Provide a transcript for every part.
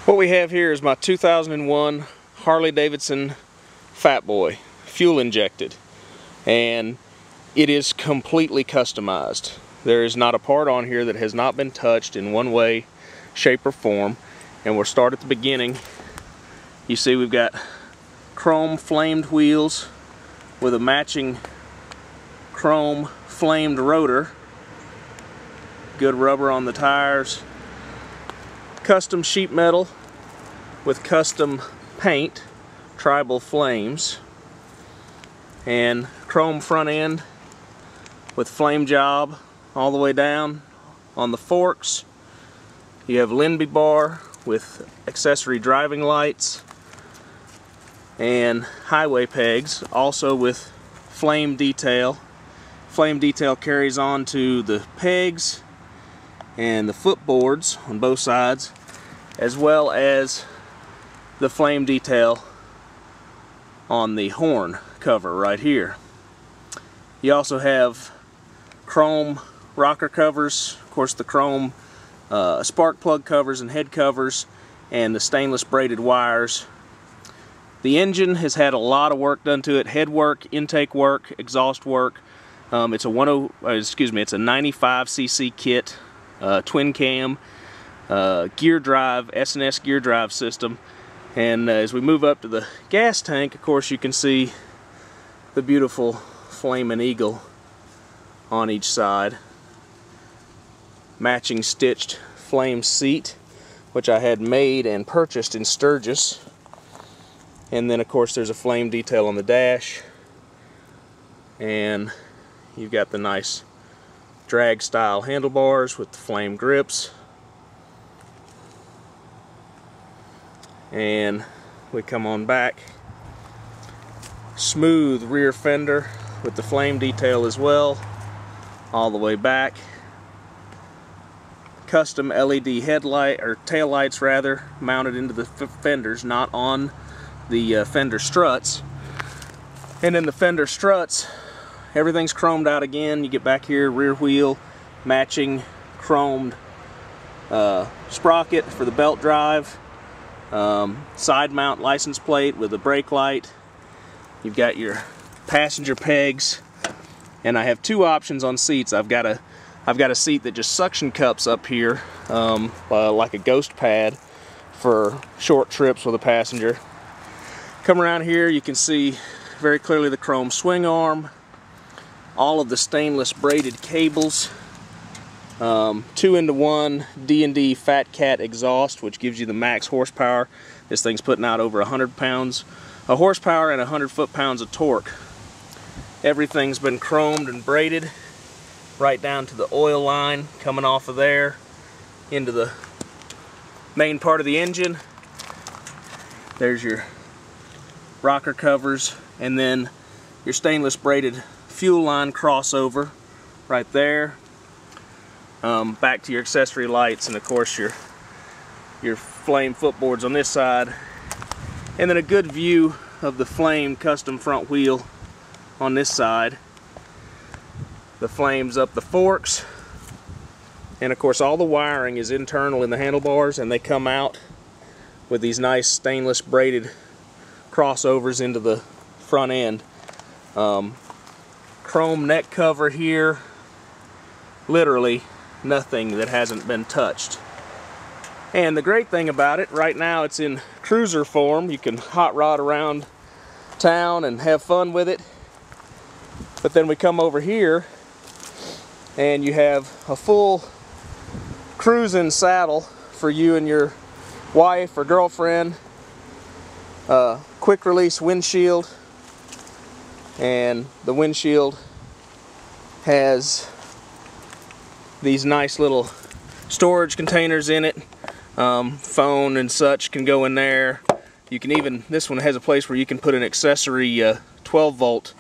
What we have here is my 2001 Harley Davidson FatBoy, fuel injected, and it is completely customized. There is not a part on here that has not been touched in one way, shape, or form. And we'll start at the beginning. You see we've got chrome flamed wheels with a matching chrome flamed rotor, good rubber on the tires, custom sheet metal with custom paint, tribal flames, and chrome front end with flame job all the way down. On the forks you have Linby bar with accessory driving lights and highway pegs, also with flame detail. Flame detail carries on to the pegs and the footboards on both sides, as well as the flame detail on the horn cover right here. You also have chrome rocker covers, of course the chrome spark plug covers and head covers, and the stainless braided wires. The engine has had a lot of work done to it: head work, intake work, exhaust work. It's a 95cc kit, twin cam, gear drive, S&S gear drive system. And as we move up to the gas tank, of course you can see the beautiful flaming eagle on each side. Matching stitched flame seat, which I had made and purchased in Sturgis. And then of course there's a flame detail on the dash, and you've got the nice drag style handlebars with the flame grips. And we come on back, smooth rear fender with the flame detail as well, all the way back. Custom LED headlight, or tail lights rather, mounted into the fenders, not on the fender struts. And in the fender struts, everything's chromed out again. You get back here, rear wheel, matching chromed sprocket for the belt drive, side mount license plate with a brake light. You've got your passenger pegs, and I have two options on seats. I've got a seat that just suction cups up here, like a ghost pad for short trips with a passenger. Come around here, you can see very clearly the chrome swing arm, all of the stainless braided cables, 2-in-1 D&D Fat Cat exhaust, which gives you the max horsepower. This thing's putting out over 100 pounds of horsepower and 100 foot-pounds of torque. Everything's been chromed and braided right down to the oil line coming off of there into the main part of the engine. There's your rocker covers, and then your stainless braided fuel line crossover right there. Back to your accessory lights, and of course your flame footboards on this side, and then a good view of the flame custom front wheel on this side. The flames up the forks, and of course all the wiring is internal in the handlebars, and they come out with these nice stainless braided crossovers into the front end. Chrome neck cover here, literally nothing that hasn't been touched. And the great thing about it, right now it's in cruiser form. You can hot rod around town and have fun with it. But then we come over here and you have a full cruising saddle for you and your wife or girlfriend. Quick release windshield, and the windshield has these nice little storage containers in it. Phone and such can go in there. You can even, this one has a place where you can put an accessory 12-volt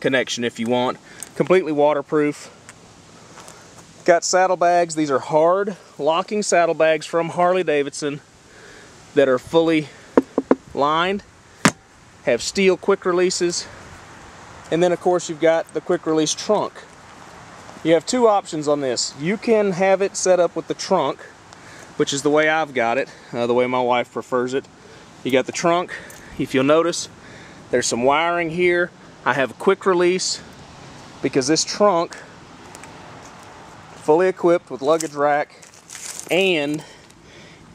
connection if you want. Completely waterproof. Got saddlebags. These are hard locking saddlebags from Harley Davidson that are fully lined, have steel quick releases, and then of course you've got the quick release trunk. You have two options on this. You can have it set up with the trunk which is the way I've got it, the way my wife prefers it. You got the trunk. If you'll notice, there's some wiring here. I have a quick release because this trunk, fully equipped with luggage rack, and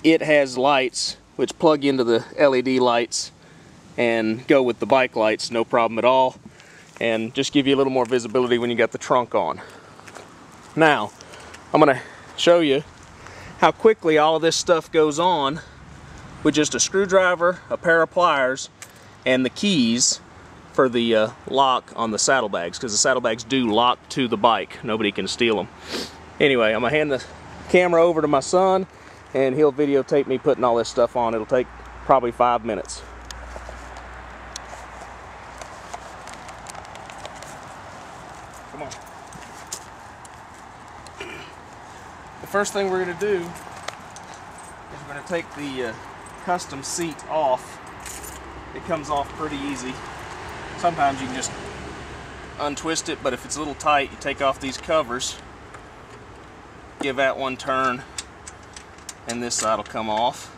it has lights which plug into the LED lights and go with the bike lights, no problem at all, and just give you a little more visibility when you got the trunk on. Now, I'm going to show you how quickly all of this stuff goes on with just a screwdriver, a pair of pliers, and the keys for the lock on the saddlebags, because the saddlebags do lock to the bike. Nobody can steal them. Anyway, I'm going to hand the camera over to my son, and he'll videotape me putting all this stuff on. It'll take probably 5 minutes. Come on. The first thing we're going to do is we're going to take the custom seat off. It comes off pretty easy. Sometimes you can just untwist it, but if it's a little tight, you take off these covers, give that one turn, and this side will come off.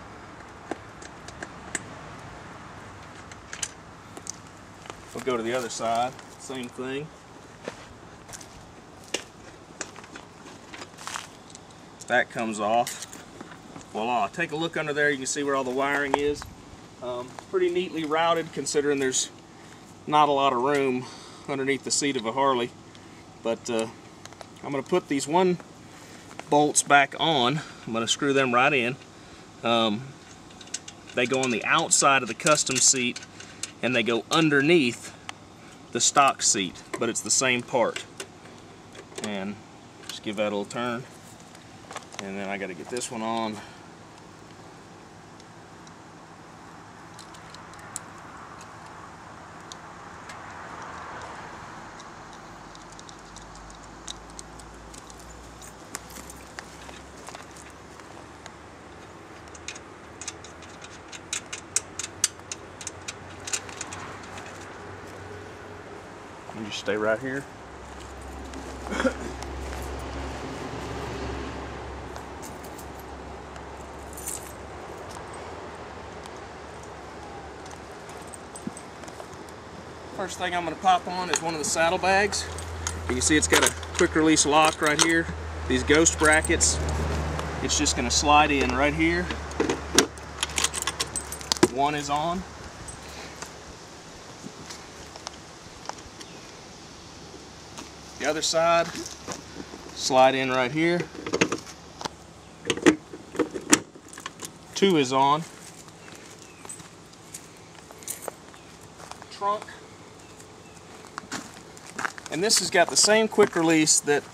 We'll go to the other side, same thing. That comes off. Voila, take a look under there, you can see where all the wiring is. Pretty neatly routed, considering there's not a lot of room underneath the seat of a Harley. But I'm going to put these one bolts back on. I'm going to screw them right in. They go on the outside of the custom seat and they go underneath the stock seat, but it's the same part. And just give that a little turn, and then I got to get this one on. You just stay right here. First thing I'm going to pop on is one of the saddlebags. You can see it's got a quick release lock right here. These ghost brackets. It's just going to slide in right here. One is on. The other side, slide in right here. Two is on. Trunk. And this has got the same quick release that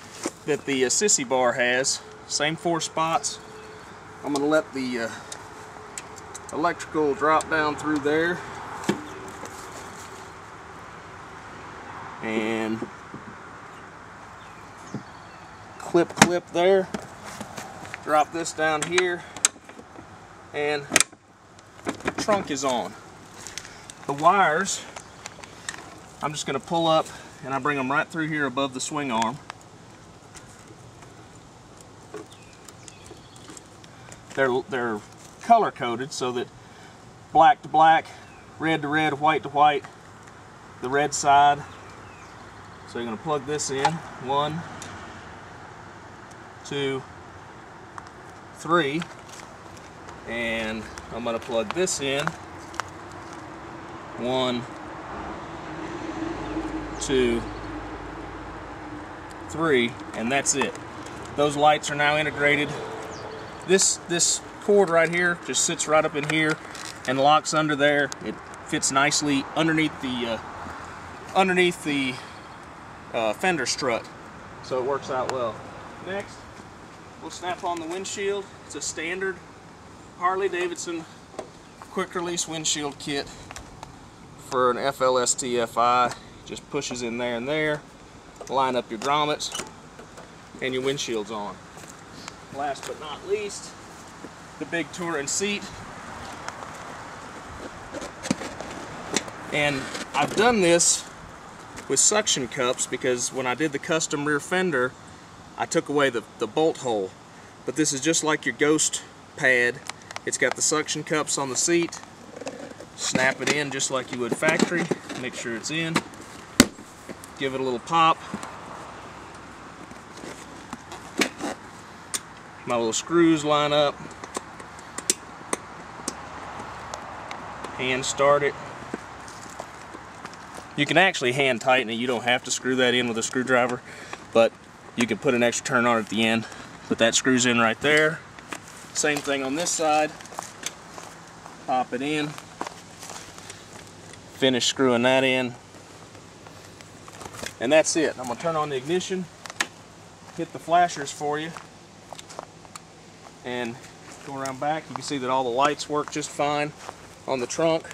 the Sissy bar has. Same 4 spots. I'm going to let the electrical drop down through there. And clip there. Drop this down here, and the trunk is on. The wires, I'm just going to pull up and I bring them right through here above the swing arm. They're color coded so that black to black, red to red, white to white, the red side. So you're going to plug this in. 1, 2, 3, and I'm going to plug this in. 1, 2, 3, and that's it. Those lights are now integrated. This cord right here just sits right up in here and locks under there. It fits nicely underneath the fender strut, so it works out well. Next, we'll snap on the windshield. It's a standard Harley Davidson quick release windshield kit for an FLST FI. Just pushes in there and there. Line up your grommets and your windshield's on. Last but not least, the big touring seat. And I've done this with suction cups because when I did the custom rear fender, I took away the bolt hole. But this is just like your Ghost pad. It's got the suction cups on the seat. Snap it in just like you would factory. Make sure it's in. Give it a little pop. My little screws line up. Hand start it. You can actually hand tighten it. You don't have to screw that in with a screwdriver, but you can put an extra turn on it at the end. Put that screws in right there. Same thing on this side. Pop it in. Finish screwing that in. And that's it. I'm going to turn on the ignition, hit the flashers for you, and go around back. You can see that all the lights work just fine on the trunk.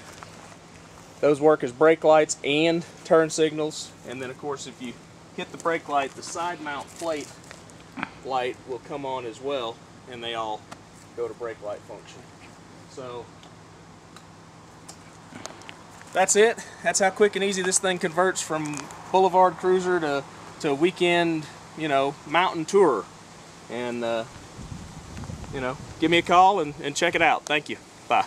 Those work as brake lights and turn signals. And then of course if you hit the brake light, the side mount plate light will come on as well, and they all go to brake light function. So that's it. That's how quick and easy this thing converts from boulevard cruiser to weekend, you know, mountain tour. And you know, give me a call and check it out. Thank you. Bye.